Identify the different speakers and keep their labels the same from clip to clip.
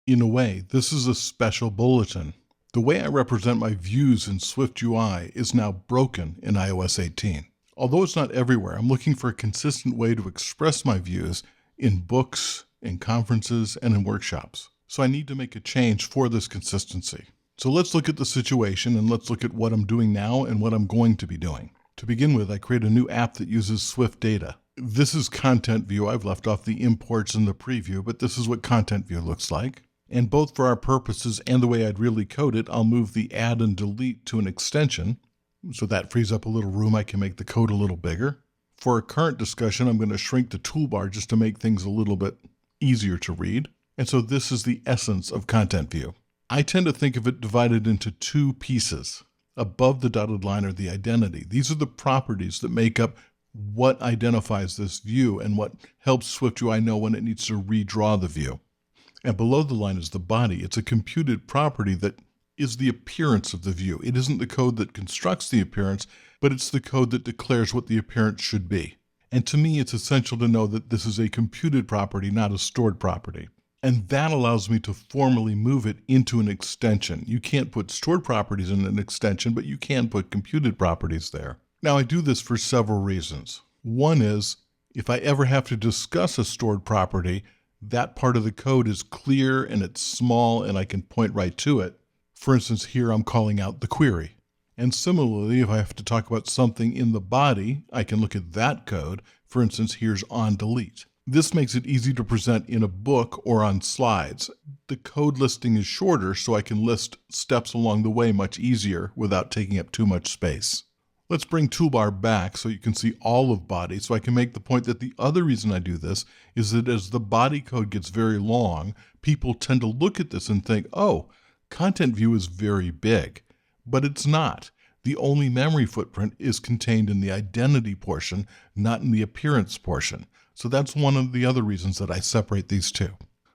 Speaker 1: In a way, this is a special bulletin. The way I represent my views in SwiftUI is now broken in iOS 18. Although it's not everywhere, I'm looking for a consistent way to express my views in books, in conferences, and in workshops. So I need to make a change for this consistency. So let's look at the situation and let's look at what I'm doing now and what I'm going to be doing. To begin with, I create a new app that uses Swift data. This is Content View. I've left off the imports in the preview, but this is what Content View looks like. And both for our purposes and the way I'd really code it, I'll move the add and delete to an extension. So that frees up a little room. I can make the code a little bigger. For our current discussion, I'm going to shrink the toolbar just to make things a little bit easier to read. And so this is the essence of Content View. I tend to think of it divided into two pieces. Above the dotted line are the identity. These are the properties that make up what identifies this view and what helps SwiftUI know when it needs to redraw the view. And below the line is the body. It's a computed property that is the appearance of the view. It isn't the code that constructs the appearance, but it's the code that declares what the appearance should be. And to me, it's essential to know that this is a computed property, not a stored property. And that allows me to formally move it into an extension. You can't put stored properties in an extension, but you can put computed properties there. Now, I do this for several reasons. One is, if I ever have to discuss a stored property, that part of the code is clear and it's small and I can point right to it. For instance, here I'm calling out the query. And similarly, if I have to talk about something in the body, I can look at that code. For instance, here's on delete. This makes it easy to present in a book or on slides. The code listing is shorter, so I can list steps along the way much easier without taking up too much space. Let's bring toolbar back so you can see all of body. So I can make the point that the other reason I do this is that as the body code gets very long, people tend to look at this and think, oh, Content View is very big. But it's not. The only memory footprint is contained in the identity portion, not in the appearance portion. So that's one of the other reasons that I separate these two.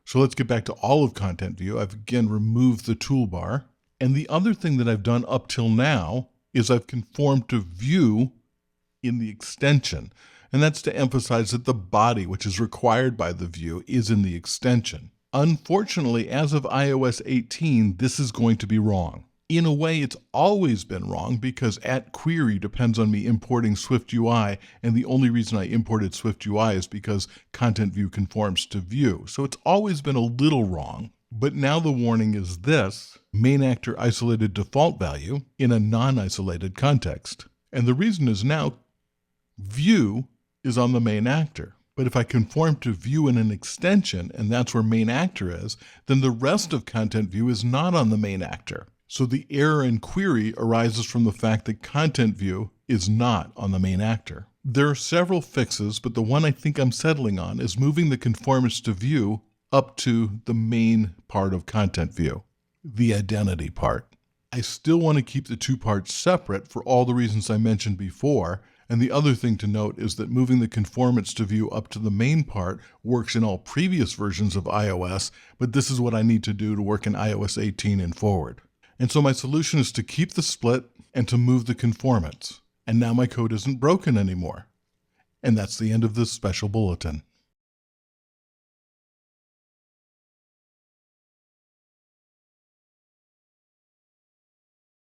Speaker 1: So let's get back to all of Content View. I've again removed the toolbar. And the other thing that I've done up till now is I've conformed to view in the extension. And that's to emphasize that the body, which is required by the view, is in the extension. Unfortunately, as of iOS 18, this is going to be wrong. In a way, it's always been wrong because @query depends on me importing SwiftUI, and the only reason I imported SwiftUI is because Content View conforms to view. So it's always been a little wrong. But now the warning is this: MainActor isolated default value in a non-isolated context. And the reason is now view is on the MainActor. But if I conform to view in an extension, and that's where MainActor is, then the rest of Content View is not on the MainActor. So the error in query arises from the fact that Content View is not on the MainActor. There are several fixes, but the one I think I'm settling on is moving the conformance to view up to the main part of Content View, the identity part. I still want to keep the two parts separate for all the reasons I mentioned before. And the other thing to note is that moving the conformance to view up to the main part works in all previous versions of iOS, but this is what I need to do to work in iOS 18 and forward. And so my solution is to keep the split and to move the conformance. And now my code isn't broken anymore. And that's the end of this special bulletin.